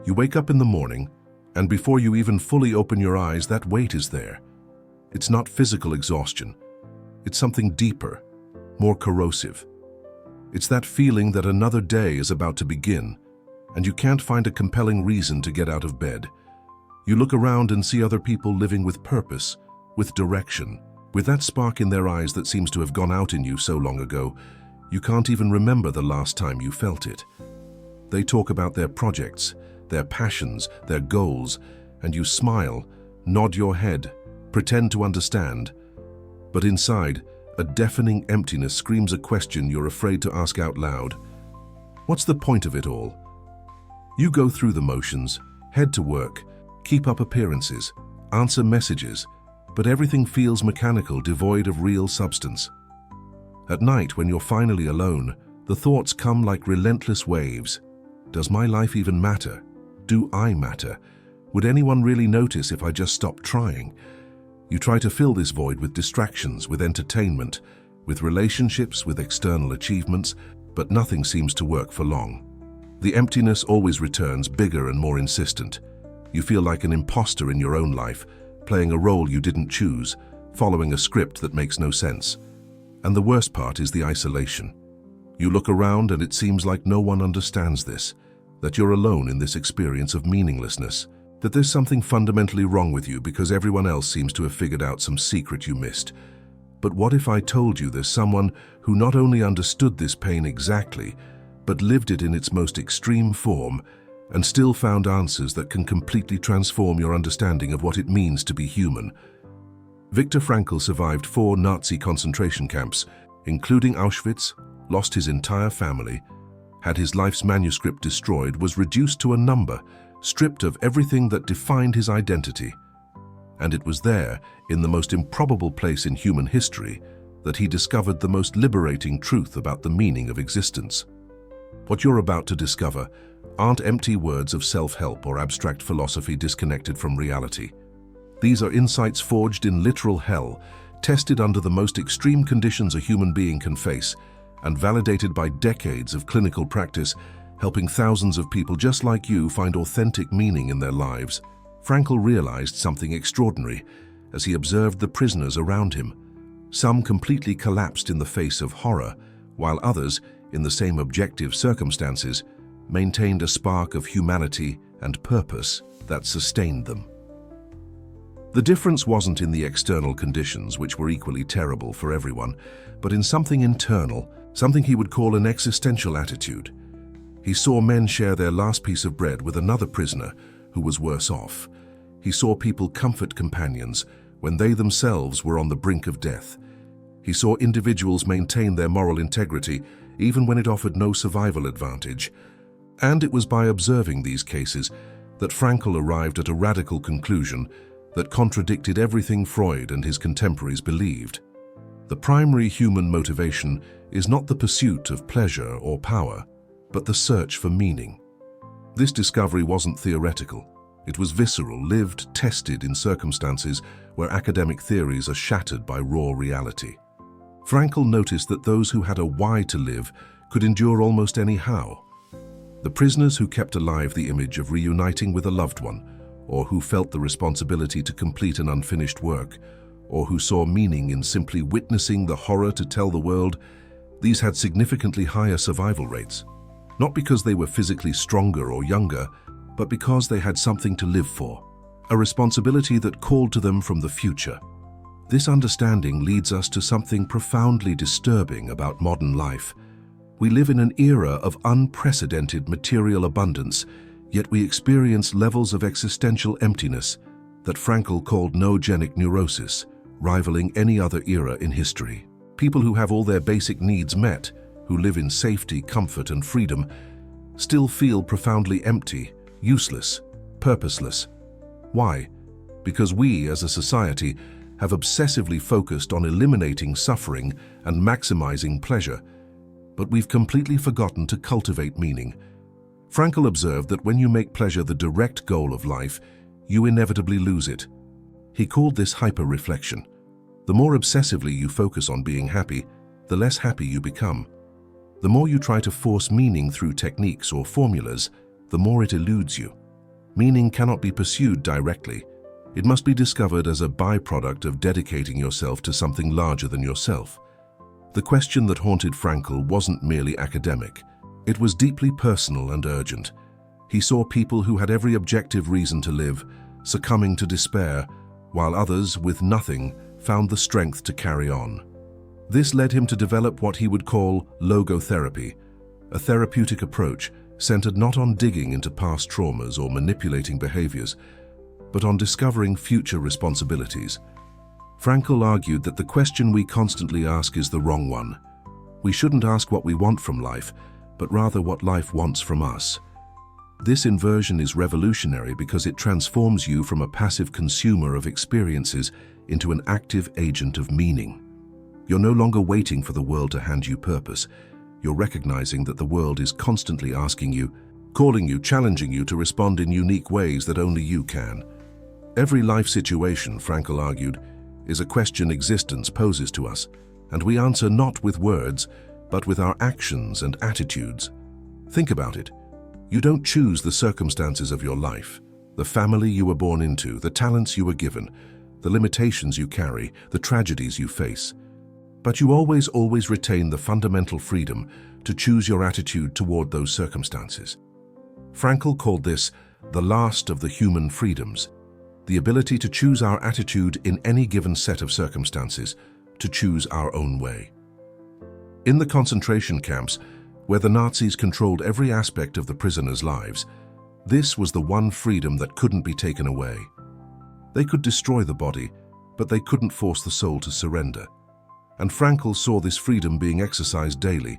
You wake up in the morning, and before you even fully open your eyes, that weight is there. It's not physical exhaustion. It's something deeper, more corrosive. It's that feeling that another day is about to begin, and you can't find a compelling reason to get out of bed. You look around and see other people living with purpose, with direction, with that spark in their eyes that seems to have gone out in you so long ago, you can't even remember the last time you felt it. They talk about their projects, their passions, their goals, and you smile, nod your head, pretend to understand. But inside, a deafening emptiness screams a question you're afraid to ask out loud. What's the point of it all? You go through the motions, head to work, keep up appearances, answer messages, but everything feels mechanical, devoid of real substance. At night, when you're finally alone, the thoughts come like relentless waves. Does my life even matter? Do I matter? Would anyone really notice if I just stopped trying? You try to fill this void with distractions, with entertainment, with relationships, with external achievements, but nothing seems to work for long. The emptiness always returns, bigger and more insistent. You feel like an imposter in your own life, playing a role you didn't choose, following a script that makes no sense. And the worst part is the isolation. You look around and it seems like no one understands this, that you're alone in this experience of meaninglessness, that there's something fundamentally wrong with you because everyone else seems to have figured out some secret you missed. But what if I told you there's someone who not only understood this pain exactly, but lived it in its most extreme form, and still found answers that can completely transform your understanding of what it means to be human? Viktor Frankl survived 4 Nazi concentration camps, including Auschwitz, lost his entire family, had his life's manuscript destroyed, was reduced to a number, stripped of everything that defined his identity. And it was there, in the most improbable place in human history, that he discovered the most liberating truth about the meaning of existence. What you're about to discover aren't empty words of self-help or abstract philosophy disconnected from reality. These are insights forged in literal hell, tested under the most extreme conditions a human being can face, and validated by decades of clinical practice, helping thousands of people just like you find authentic meaning in their lives. Frankl realized something extraordinary as he observed the prisoners around him. Some completely collapsed in the face of horror, while others, in the same objective circumstances, maintained a spark of humanity and purpose that sustained them. The difference wasn't in the external conditions, which were equally terrible for everyone, but in something internal, something he would call an existential attitude. He saw men share their last piece of bread with another prisoner who was worse off. He saw people comfort companions when they themselves were on the brink of death. He saw individuals maintain their moral integrity even when it offered no survival advantage. And it was by observing these cases that Frankl arrived at a radical conclusion that contradicted everything Freud and his contemporaries believed. The primary human motivation is not the pursuit of pleasure or power, but the search for meaning. This discovery wasn't theoretical. It was visceral, lived, tested in circumstances where academic theories are shattered by raw reality. Frankl noticed that those who had a why to live could endure almost any how. The prisoners who kept alive the image of reuniting with a loved one, or who felt the responsibility to complete an unfinished work, or who saw meaning in simply witnessing the horror to tell the world, these had significantly higher survival rates. Not because they were physically stronger or younger, but because they had something to live for, a responsibility that called to them from the future. This understanding leads us to something profoundly disturbing about modern life. We live in an era of unprecedented material abundance, yet we experience levels of existential emptiness that Frankl called noogenic neurosis, rivaling any other era in history. People who have all their basic needs met, who live in safety, comfort, and freedom, still feel profoundly empty, useless, purposeless. Why? Because we, as a society, have obsessively focused on eliminating suffering and maximizing pleasure, but we've completely forgotten to cultivate meaning. Frankl observed that when you make pleasure the direct goal of life, you inevitably lose it. He called this hyper-reflection. The more obsessively you focus on being happy, the less happy you become. The more you try to force meaning through techniques or formulas, the more it eludes you. Meaning cannot be pursued directly. It must be discovered as a byproduct of dedicating yourself to something larger than yourself. The question that haunted Frankl wasn't merely academic. It was deeply personal and urgent. He saw people who had every objective reason to live, succumbing to despair, while others, with nothing, found the strength to carry on. This led him to develop what he would call logotherapy, a therapeutic approach centered not on digging into past traumas or manipulating behaviors, but on discovering future responsibilities. Frankl argued that the question we constantly ask is the wrong one. We shouldn't ask what we want from life, but rather what life wants from us. This inversion is revolutionary because it transforms you from a passive consumer of experiences into an active agent of meaning. You're no longer waiting for the world to hand you purpose. You're recognizing that the world is constantly asking you, calling you, challenging you to respond in unique ways that only you can. Every life situation, Frankl argued, is a question existence poses to us, and we answer not with words, but with our actions and attitudes. Think about it. You don't choose the circumstances of your life, the family you were born into, the talents you were given, the limitations you carry, the tragedies you face. But you always retain the fundamental freedom to choose your attitude toward those circumstances. Frankl called this the last of the human freedoms, the ability to choose our attitude in any given set of circumstances, to choose our own way. In the concentration camps, where the Nazis controlled every aspect of the prisoners' lives, this was the one freedom that couldn't be taken away. They could destroy the body, but they couldn't force the soul to surrender. And Frankl saw this freedom being exercised daily.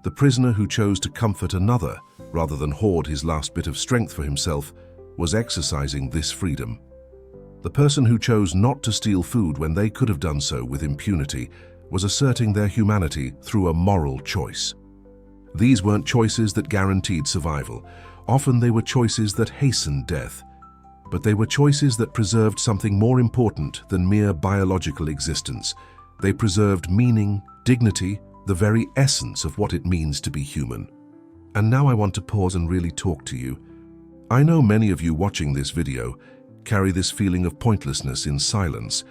The prisoner who chose to comfort another, rather than hoard his last bit of strength for himself, was exercising this freedom. The person who chose not to steal food when they could have done so with impunity was asserting their humanity through a moral choice. These weren't choices that guaranteed survival. Often they were choices that hastened death. But they were choices that preserved something more important than mere biological existence. They preserved meaning, dignity, the very essence of what it means to be human. And now I want to pause and really talk to you. I know many of you watching this video carry this feeling of pointlessness in silence,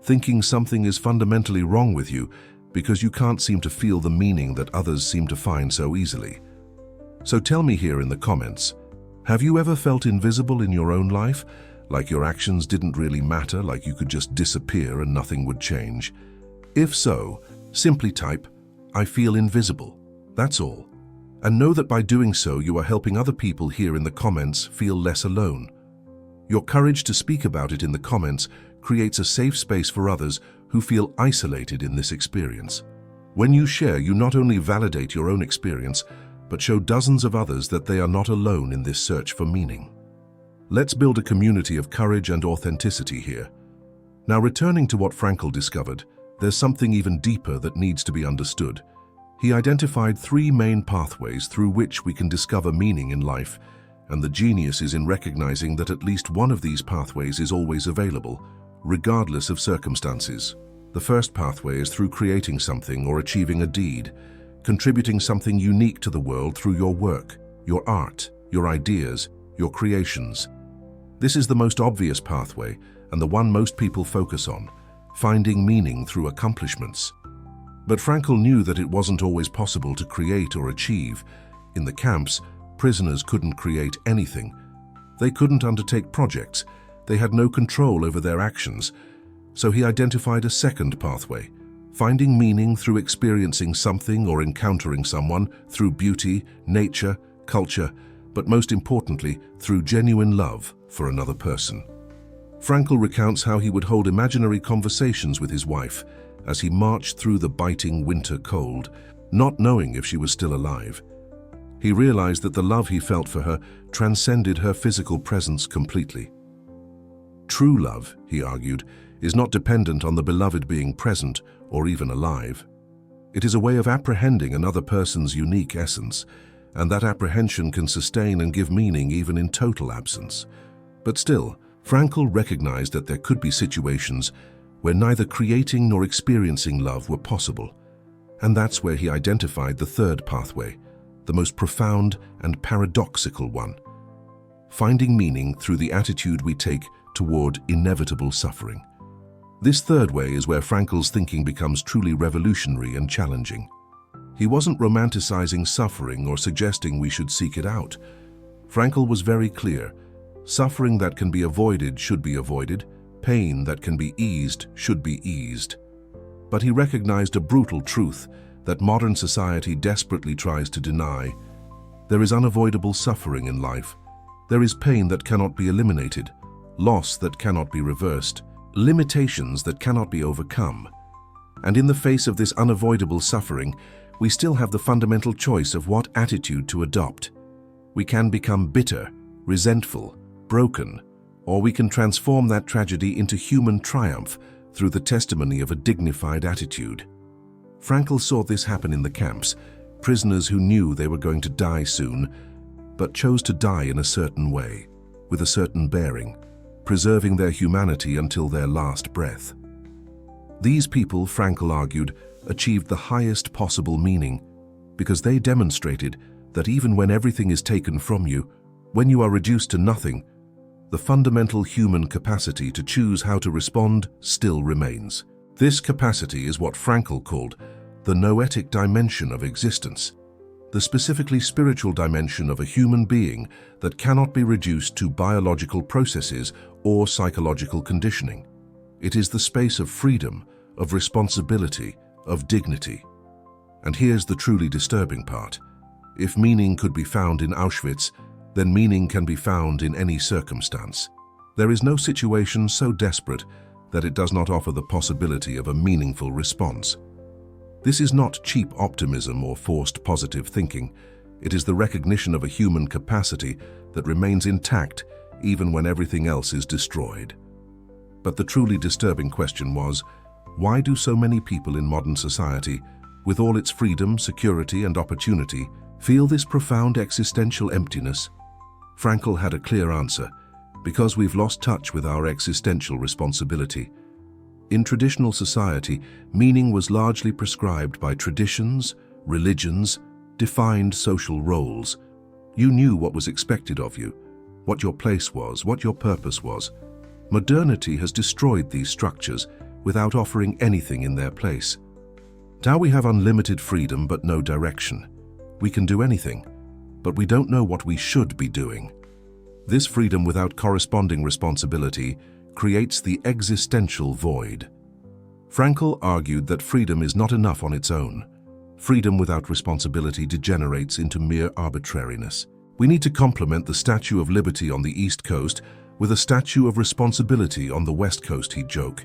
thinking something is fundamentally wrong with you because you can't seem to feel the meaning that others seem to find so easily. So tell me here in the comments, have you ever felt invisible in your own life? Like your actions didn't really matter, like you could just disappear and nothing would change? If so, simply type, "I feel invisible." That's all. And know that by doing so, you are helping other people here in the comments feel less alone. Your courage to speak about it in the comments creates a safe space for others who feel isolated in this experience. When you share, you not only validate your own experience, but show dozens of others that they are not alone in this search for meaning. Let's build a community of courage and authenticity here. Now, returning to what Frankl discovered, there's something even deeper that needs to be understood. He identified 3 main pathways through which we can discover meaning in life, and the genius is in recognizing that at least one of these pathways is always available, regardless of circumstances. The first pathway is through creating something or achieving a deed, contributing something unique to the world through your work, your art, your ideas, your creations. This is the most obvious pathway and the one most people focus on, finding meaning through accomplishments. But Frankl knew that it wasn't always possible to create or achieve. In the camps, prisoners couldn't create anything. They couldn't undertake projects. They had no control over their actions. So he identified a second pathway, finding meaning through experiencing something or encountering someone, through beauty, nature, culture, but most importantly, through genuine love for another person. Frankl recounts how he would hold imaginary conversations with his wife as he marched through the biting winter cold, not knowing if she was still alive. He realized that the love he felt for her transcended her physical presence completely. True love, he argued, is not dependent on the beloved being present or even alive. It is a way of apprehending another person's unique essence, and that apprehension can sustain and give meaning even in total absence. But still, Frankl recognized that there could be situations where neither creating nor experiencing love were possible, and that's where he identified the third pathway, the most profound and paradoxical one. finding meaning through the attitude we take toward inevitable suffering. This third way is where Frankl's thinking becomes truly revolutionary and challenging. He wasn't romanticizing suffering or suggesting we should seek it out. Frankl was very clear. Suffering that can be avoided should be avoided. Pain that can be eased should be eased. But he recognized a brutal truth that modern society desperately tries to deny. There is unavoidable suffering in life. There is pain that cannot be eliminated, loss that cannot be reversed, limitations that cannot be overcome. And in the face of this unavoidable suffering, we still have the fundamental choice of what attitude to adopt. We can become bitter, resentful, broken, or we can transform that tragedy into human triumph through the testimony of a dignified attitude. Frankl saw this happen in the camps, prisoners who knew they were going to die soon, but chose to die in a certain way, with a certain bearing, preserving their humanity until their last breath. These people, Frankl argued, achieved the highest possible meaning because they demonstrated that even when everything is taken from you, when you are reduced to nothing, the fundamental human capacity to choose how to respond still remains. This capacity is what Frankl called the noetic dimension of existence, the specifically spiritual dimension of a human being that cannot be reduced to biological processes or psychological conditioning. It is the space of freedom, of responsibility, of dignity. And here's the truly disturbing part. If meaning could be found in Auschwitz, then meaning can be found in any circumstance. There is no situation so desperate that it does not offer the possibility of a meaningful response. This is not cheap optimism or forced positive thinking. It is the recognition of a human capacity that remains intact even when everything else is destroyed. But the truly disturbing question was, why do so many people in modern society, with all its freedom, security, and opportunity, feel this profound existential emptiness? Frankl had a clear answer: because we've lost touch with our existential responsibility. In traditional society, meaning was largely prescribed by traditions, religions, defined social roles. You knew what was expected of you, what your place was, what your purpose was. Modernity has destroyed these structures without offering anything in their place. Now we have unlimited freedom but no direction. We can do anything, but we don't know what we should be doing. This freedom without corresponding responsibility creates the existential void. Frankl argued that freedom is not enough on its own. Freedom without responsibility degenerates into mere arbitrariness. We need to complement the Statue of Liberty on the East Coast with a statue of responsibility on the West Coast, he'd joke.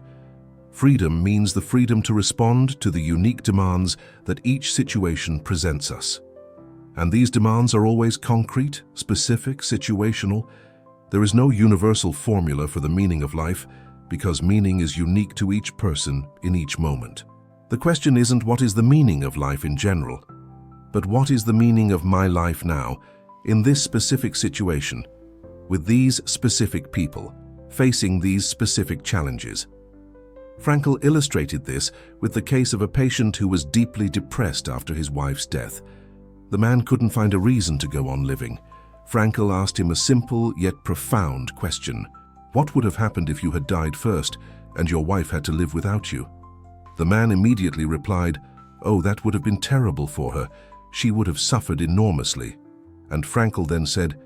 Freedom means the freedom to respond to the unique demands that each situation presents us. And these demands are always concrete, specific, situational. There is no universal formula for the meaning of life because meaning is unique to each person in each moment. The question isn't what is the meaning of life in general, but what is the meaning of my life now, in this specific situation, with these specific people, facing these specific challenges. Frankl illustrated this with the case of a patient who was deeply depressed after his wife's death. The man couldn't find a reason to go on living. Frankl asked him a simple yet profound question. What would have happened if you had died first and your wife had to live without you? The man immediately replied, "Oh, that would have been terrible for her. She would have suffered enormously." And Frankl then said,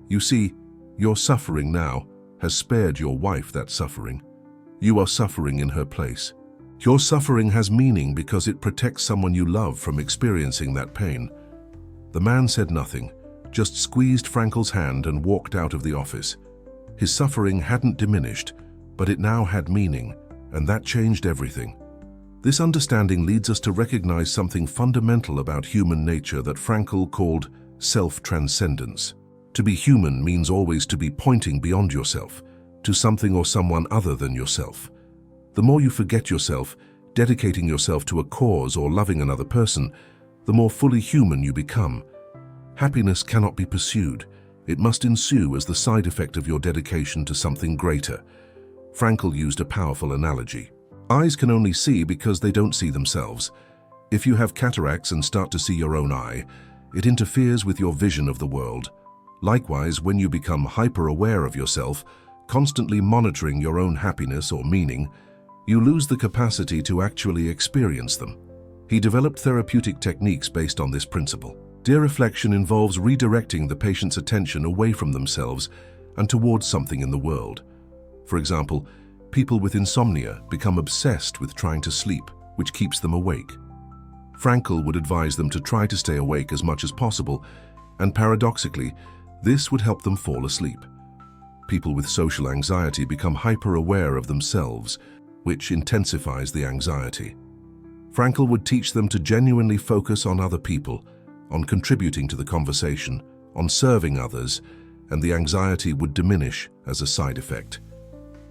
"You see, your suffering now has spared your wife that suffering. You are suffering in her place. Your suffering has meaning because it protects someone you love from experiencing that pain." The man said nothing, just squeezed Frankl's hand and walked out of the office. His suffering hadn't diminished, but it now had meaning, and that changed everything. This understanding leads us to recognize something fundamental about human nature that Frankl called self-transcendence. To be human means always to be pointing beyond yourself, to something or someone other than yourself. The more you forget yourself, dedicating yourself to a cause or loving another person, the more fully human you become. Happiness cannot be pursued. It must ensue as the side effect of your dedication to something greater. Frankl used a powerful analogy. Eyes can only see because they don't see themselves. If you have cataracts and start to see your own eye, it interferes with your vision of the world. Likewise, when you become hyper-aware of yourself, constantly monitoring your own happiness or meaning, you lose the capacity to actually experience them. He developed therapeutic techniques based on this principle. Dear reflection involves redirecting the patient's attention away from themselves and towards something in the world. For example, people with insomnia become obsessed with trying to sleep, which keeps them awake. Frankl would advise them to try to stay awake as much as possible, and paradoxically, this would help them fall asleep. People with social anxiety become hyper-aware of themselves, which intensifies the anxiety. Frankl would teach them to genuinely focus on other people, on contributing to the conversation, on serving others, and the anxiety would diminish as a side effect.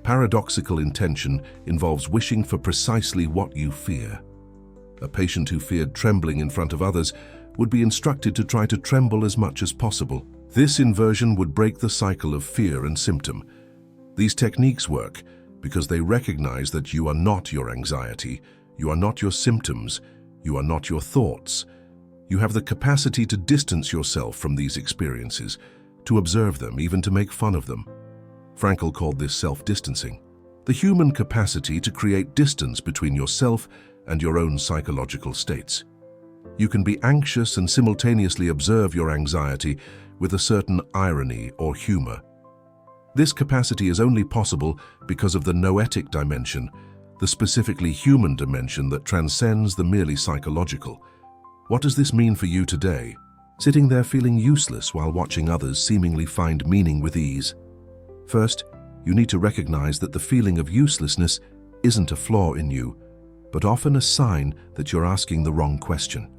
Paradoxical intention involves wishing for precisely what you fear. A patient who feared trembling in front of others would be instructed to try to tremble as much as possible. This inversion would break the cycle of fear and symptom. These techniques work because they recognize that you are not your anxiety, you are not your symptoms, you are not your thoughts. You have the capacity to distance yourself from these experiences, to observe them, even to make fun of them. Frankl called this self-distancing. The human capacity to create distance between yourself and your own psychological states. You can be anxious and simultaneously observe your anxiety with a certain irony or humor. This capacity is only possible because of the noetic dimension, the specifically human dimension that transcends the merely psychological. What does this mean for you today? Sitting there feeling useless while watching others seemingly find meaning with ease. First, you need to recognize that the feeling of uselessness isn't a flaw in you, but often a sign that you're asking the wrong question.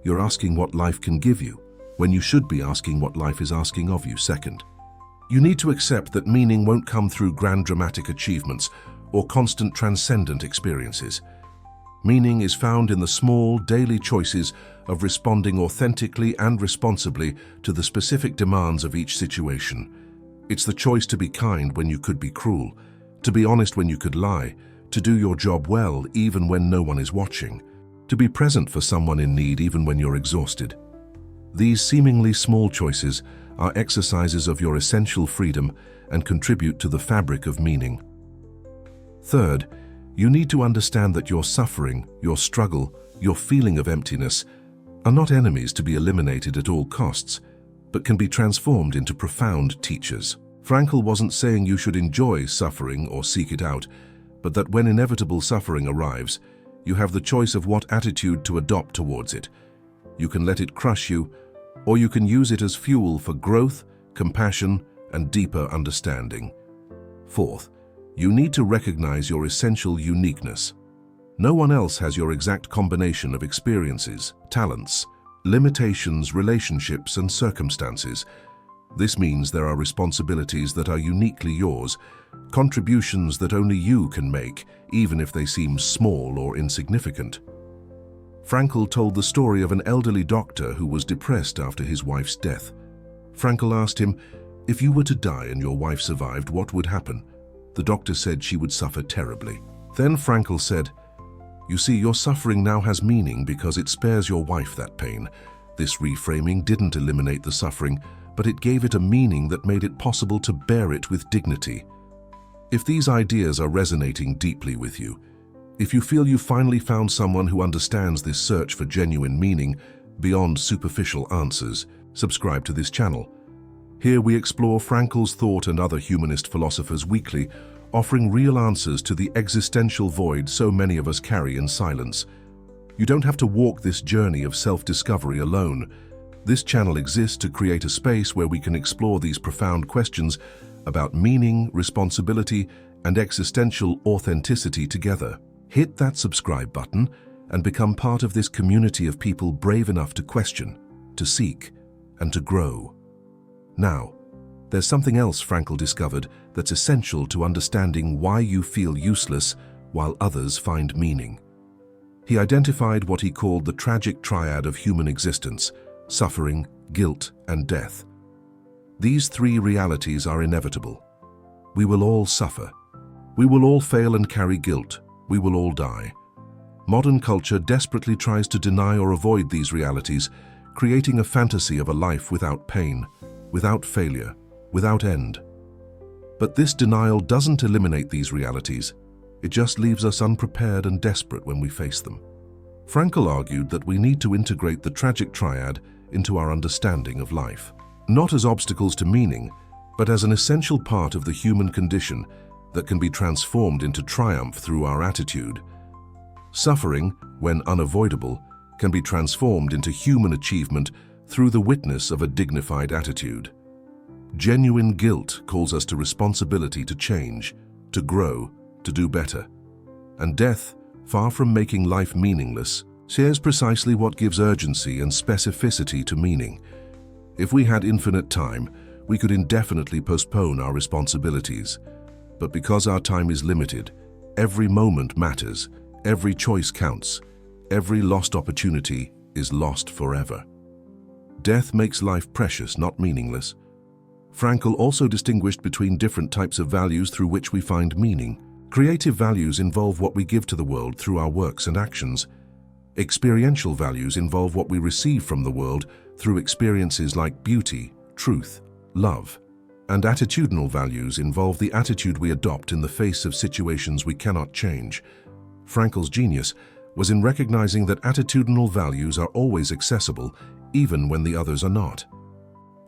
You're asking what life can give you, when you should be asking what life is asking of you. Second, you need to accept that meaning won't come through grand dramatic achievements or constant transcendent experiences. Meaning is found in the small, daily choices of responding authentically and responsibly to the specific demands of each situation. It's the choice to be kind when you could be cruel, to be honest when you could lie, to do your job well even when no one is watching, to be present for someone in need even when you're exhausted. These seemingly small choices are exercises of your essential freedom and contribute to the fabric of meaning. Third, you need to understand that your suffering, your struggle, your feeling of emptiness are not enemies to be eliminated at all costs, but can be transformed into profound teachers. Frankl wasn't saying you should enjoy suffering or seek it out, but that when inevitable suffering arrives, you have the choice of what attitude to adopt towards it. You can let it crush you, or you can use it as fuel for growth, compassion, and deeper understanding. Fourth, you need to recognize your essential uniqueness. No one else has your exact combination of experiences, talents, limitations, relationships, and circumstances. This means there are responsibilities that are uniquely yours, contributions that only you can make, even if they seem small or insignificant. Frankl told the story of an elderly doctor who was depressed after his wife's death. Frankl asked him, "If you were to die and your wife survived, what would happen?" The doctor said she would suffer terribly. Then Frankl said, "You see, your suffering now has meaning because it spares your wife that pain. This reframing didn't eliminate the suffering, but it gave it a meaning that made it possible to bear it with dignity." If these ideas are resonating deeply with you, if you feel you finally found someone who understands this search for genuine meaning beyond superficial answers, subscribe to this channel. Here we explore Frankl's thought and other humanist philosophers weekly, offering real answers to the existential void so many of us carry in silence. You don't have to walk this journey of self-discovery alone. This channel exists to create a space where we can explore these profound questions about meaning, responsibility, and existential authenticity together. Hit that subscribe button and become part of this community of people brave enough to question, to seek, and to grow. Now, there's something else Frankl discovered that's essential to understanding why you feel useless while others find meaning. He identified what he called the tragic triad of human existence: suffering, guilt, and death. These three realities are inevitable. We will all suffer. We will all fail and carry guilt. We will all die. Modern culture desperately tries to deny or avoid these realities, creating a fantasy of a life without pain. without failure, without end. But this denial doesn't eliminate these realities. It just leaves us unprepared and desperate when we face them. Frankl argued that we need to integrate the tragic triad into our understanding of life, not as obstacles to meaning, but as an essential part of the human condition that can be transformed into triumph through our attitude. Suffering, when unavoidable, can be transformed into human achievement through the witness of a dignified attitude. Genuine guilt calls us to responsibility to change, to grow, to do better. And death, far from making life meaningless, shares precisely what gives urgency and specificity to meaning. If we had infinite time, we could indefinitely postpone our responsibilities. But because our time is limited, every moment matters, every choice counts, every lost opportunity is lost forever. Death makes life precious, not meaningless. Frankl also distinguished between different types of values through which we find meaning. Creative values involve what we give to the world through our works and actions. Experiential values involve what we receive from the world through experiences like beauty, truth, love. And attitudinal values involve the attitude we adopt in the face of situations we cannot change. Frankl's genius was in recognizing that attitudinal values are always accessible, even when the others are not.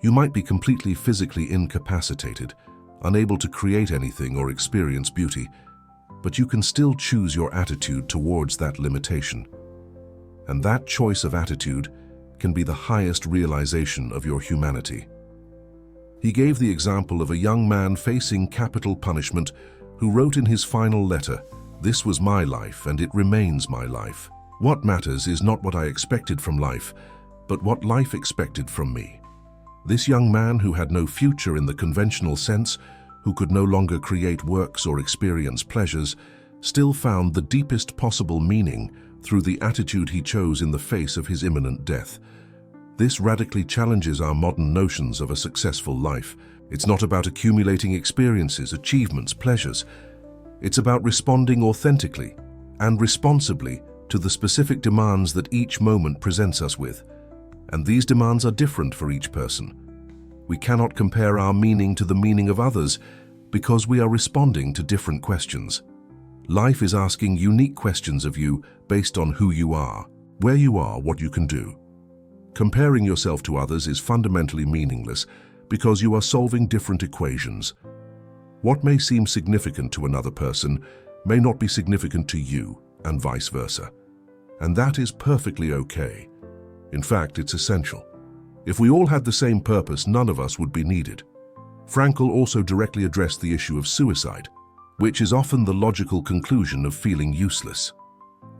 You might be completely physically incapacitated, unable to create anything or experience beauty, but you can still choose your attitude towards that limitation. And that choice of attitude can be the highest realization of your humanity. He gave the example of a young man facing capital punishment who wrote in his final letter, "This was my life and it remains my life. What matters is not what I expected from life, but what life expected from me." This young man, who had no future in the conventional sense, who could no longer create works or experience pleasures, still found the deepest possible meaning through the attitude he chose in the face of his imminent death. This radically challenges our modern notions of a successful life. It's not about accumulating experiences, achievements, pleasures. It's about responding authentically and responsibly to the specific demands that each moment presents us with. And these demands are different for each person. We cannot compare our meaning to the meaning of others because we are responding to different questions. Life is asking unique questions of you based on who you are, where you are, what you can do. Comparing yourself to others is fundamentally meaningless because you are solving different equations. What may seem significant to another person may not be significant to you, and vice versa. And that is perfectly okay. In fact, it's essential. If we all had the same purpose, none of us would be needed. Frankl also directly addressed the issue of suicide, which is often the logical conclusion of feeling useless.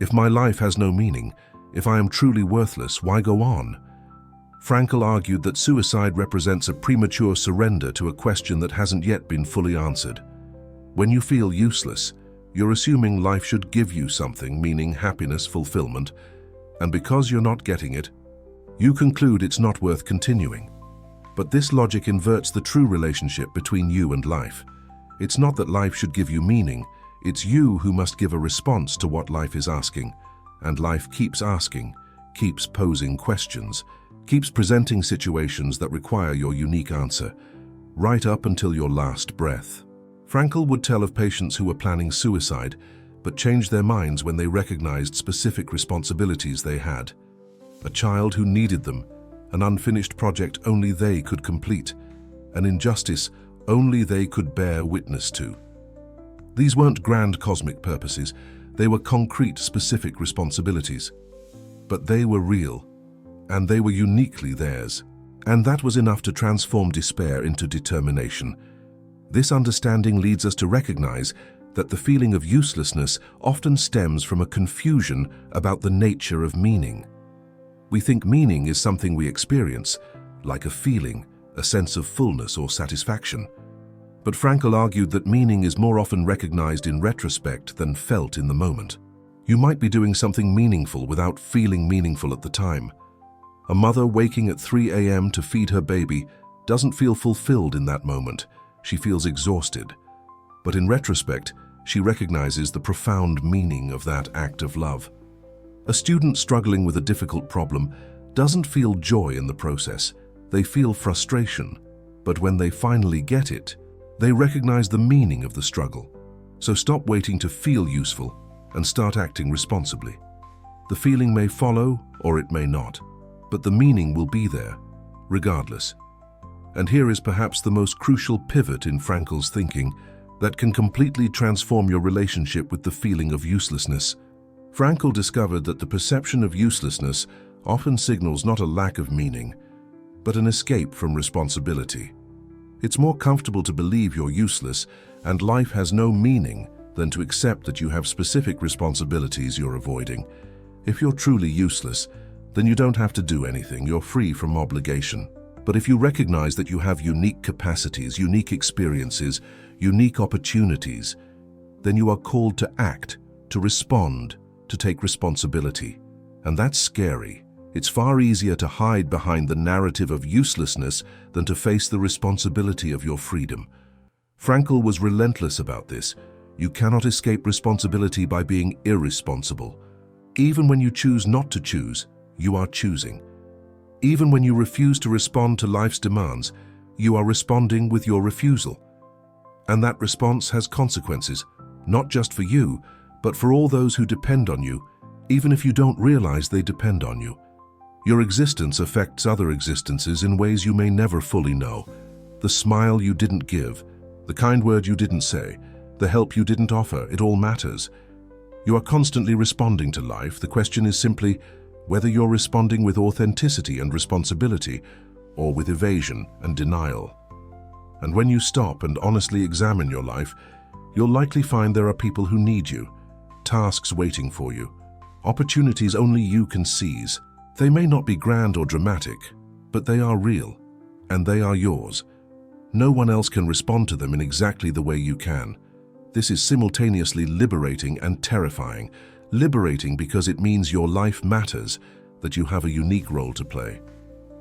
If my life has no meaning, if I am truly worthless, why go on? Frankl argued that suicide represents a premature surrender to a question that hasn't yet been fully answered. When you feel useless, you're assuming life should give you something, meaning happiness, fulfillment, and because you're not getting it, you conclude it's not worth continuing. But this logic inverts the true relationship between you and life. It's not that life should give you meaning, it's you who must give a response to what life is asking. And life keeps asking, keeps posing questions, keeps presenting situations that require your unique answer, right up until your last breath. Frankl would tell of patients who were planning suicide, but changed their minds when they recognized specific responsibilities they had. A child who needed them, an unfinished project only they could complete, an injustice only they could bear witness to. These weren't grand cosmic purposes, they were concrete, specific responsibilities. But they were real, and they were uniquely theirs, and that was enough to transform despair into determination. This understanding leads us to recognize that the feeling of uselessness often stems from a confusion about the nature of meaning. We think meaning is something we experience, like a feeling, a sense of fullness or satisfaction. But Frankl argued that meaning is more often recognized in retrospect than felt in the moment. You might be doing something meaningful without feeling meaningful at the time. A mother waking at 3 a.m. to feed her baby doesn't feel fulfilled in that moment. She feels exhausted. But in retrospect, she recognizes the profound meaning of that act of love. A student struggling with a difficult problem doesn't feel joy in the process. They feel frustration, But when they finally get it, they recognize the meaning of the struggle. So stop waiting to feel useful and start acting responsibly. The feeling may follow or it may not, but the meaning will be there, regardless. And here is perhaps the most crucial pivot in Frankl's thinking that can completely transform your relationship with the feeling of uselessness. Frankl discovered that the perception of uselessness often signals not a lack of meaning, but an escape from responsibility. It's more comfortable to believe you're useless and life has no meaning than to accept that you have specific responsibilities you're avoiding. If you're truly useless, then you don't have to do anything, you're free from obligation. But if you recognize that you have unique capacities, unique experiences, unique opportunities, then you are called to act, to respond, to take responsibility. And that's scary. It's far easier to hide behind the narrative of uselessness than to face the responsibility of your freedom. Frankl was relentless about this. You cannot escape responsibility by being irresponsible. Even when you choose not to choose, you are choosing. Even when you refuse to respond to life's demands, you are responding with your refusal. And that response has consequences, not just for you, but for all those who depend on you, even if you don't realize they depend on you. Your existence affects other existences in ways you may never fully know. The smile you didn't give, the kind word you didn't say, the help you didn't offer, it all matters. You are constantly responding to life. The question is simply whether you're responding with authenticity and responsibility or with evasion and denial. And when you stop and honestly examine your life, you'll likely find there are people who need you, tasks waiting for you, opportunities only you can seize. They may not be grand or dramatic, but they are real, and they are yours. No one else can respond to them in exactly the way you can. This is simultaneously liberating and terrifying. Liberating because it means your life matters, that you have a unique role to play.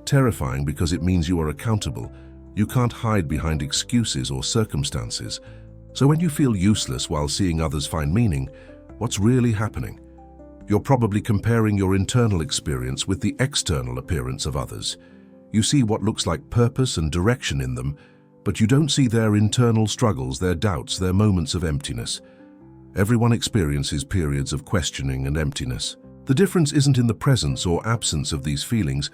Terrifying because it means you are accountable. You can't hide behind excuses or circumstances. So when you feel useless while seeing others find meaning, what's really happening? You're probably comparing your internal experience with the external appearance of others. You see what looks like purpose and direction in them, but you don't see their internal struggles, their doubts, their moments of emptiness. Everyone experiences periods of questioning and emptiness. The difference isn't in the presence or absence of these feelings,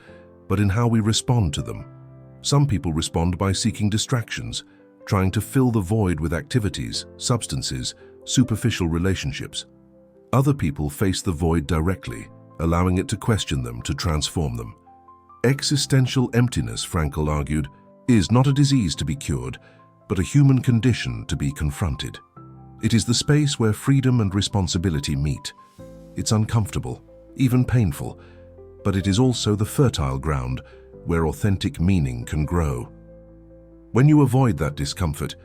but in how we respond to them. Some people respond by seeking distractions, trying to fill the void with activities, substances, superficial relationships. Other people face the void directly, allowing it to question them, to transform them. Existential emptiness, Frankl argued, is not a disease to be cured, but a human condition to be confronted. It is the space where freedom and responsibility meet. It's uncomfortable, even painful, but it is also the fertile ground where authentic meaning can grow. When you avoid that discomfort,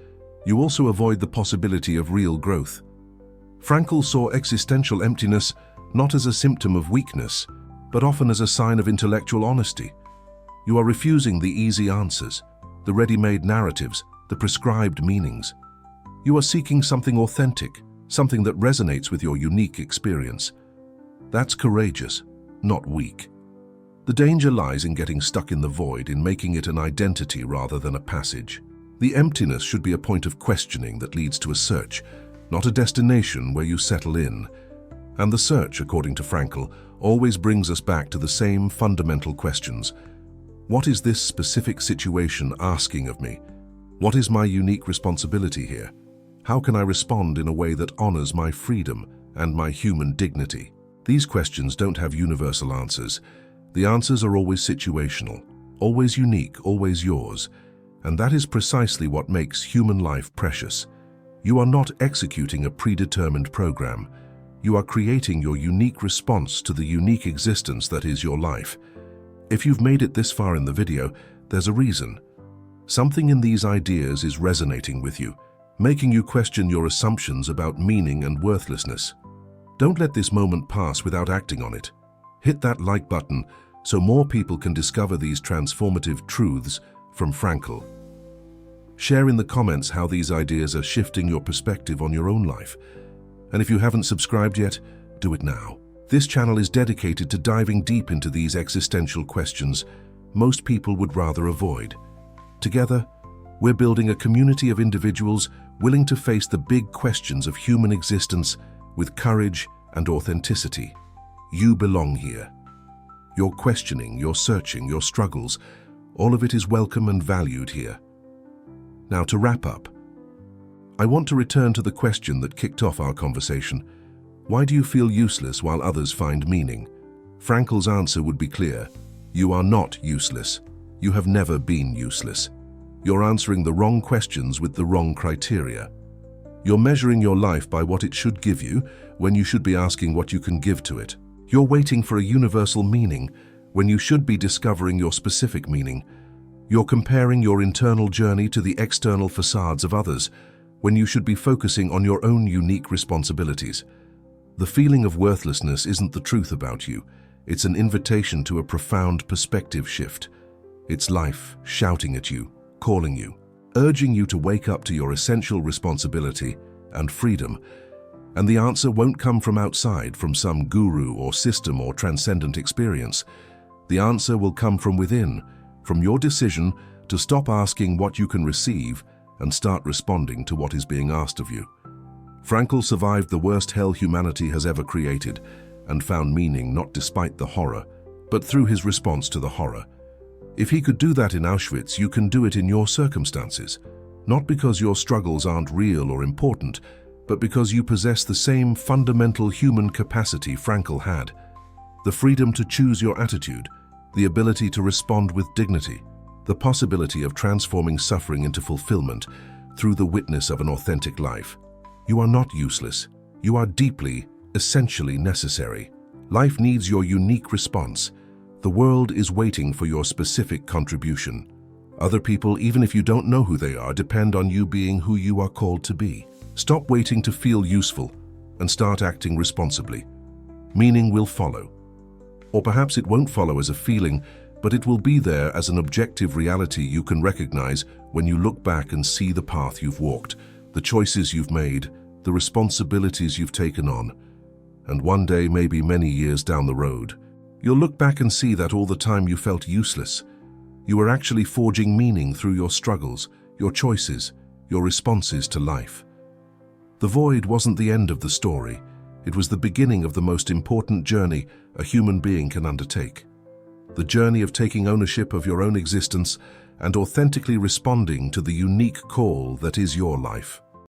you also avoid the possibility of real growth. Frankl saw existential emptiness not as a symptom of weakness, but often as a sign of intellectual honesty. You are refusing the easy answers, the ready-made narratives, the prescribed meanings. You are seeking something authentic, something that resonates with your unique experience. That's courageous, not weak. The danger lies in getting stuck in the void, in making it an identity rather than a passage. The emptiness should be a point of questioning that leads to a search, not a destination where you settle in. And the search, according to Frankl, always brings us back to the same fundamental questions. What is this specific situation asking of me? What is my unique responsibility here? How can I respond in a way that honors my freedom and my human dignity? These questions don't have universal answers. The answers are always situational, always unique, always yours. And that is precisely what makes human life precious. You are not executing a predetermined program. You are creating your unique response to the unique existence that is your life. If you've made it this far in the video, there's a reason. Something in these ideas is resonating with you, making you question your assumptions about meaning and worthlessness. Don't let this moment pass without acting on it. Hit that like button so more people can discover these transformative truths from Frankl. Share in the comments how these ideas are shifting your perspective on your own life. And if you haven't subscribed yet, do it now. This channel is dedicated to diving deep into these existential questions most people would rather avoid. Together, we're building a community of individuals willing to face the big questions of human existence with courage and authenticity. You belong here. Your questioning, your searching, your struggles, all of it is welcome and valued here. Now, to wrap up, I want to return to the question that kicked off our conversation. Why do you feel useless while others find meaning? Frankl's answer would be clear. You are not useless. You have never been useless. You're answering the wrong questions with the wrong criteria. You're measuring your life by what it should give you when you should be asking what you can give to it. You're waiting for a universal meaning when you should be discovering your specific meaning. You're comparing your internal journey to the external facades of others when you should be focusing on your own unique responsibilities. The feeling of worthlessness isn't the truth about you. It's an invitation to a profound perspective shift. It's life shouting at you, calling you, urging you to wake up to your essential responsibility and freedom. And the answer won't come from outside, from some guru or system or transcendent experience. The answer will come from within, from your decision to stop asking what you can receive and start responding to what is being asked of you. Frankl survived the worst hell humanity has ever created and found meaning not despite the horror, but through his response to the horror. If he could do that in Auschwitz, you can do it in your circumstances, not because your struggles aren't real or important, but because you possess the same fundamental human capacity Frankl had. The freedom to choose your attitude, the ability to respond with dignity, the possibility of transforming suffering into fulfillment through the witness of an authentic life. You are not useless. You are deeply, essentially necessary. Life needs your unique response. The world is waiting for your specific contribution. Other people, even if you don't know who they are, depend on you being who you are called to be. Stop waiting to feel useful and start acting responsibly. Meaning will follow. Or perhaps it won't follow as a feeling, but it will be there as an objective reality you can recognize when you look back and see the path you've walked, the choices you've made, the responsibilities you've taken on. And one day, maybe many years down the road, you'll look back and see that all the time you felt useless, you were actually forging meaning through your struggles, your choices, your responses to life. The void wasn't the end of the story. It was the beginning of the most important journey a human being can undertake. The journey of taking ownership of your own existence and authentically responding to the unique call that is your life.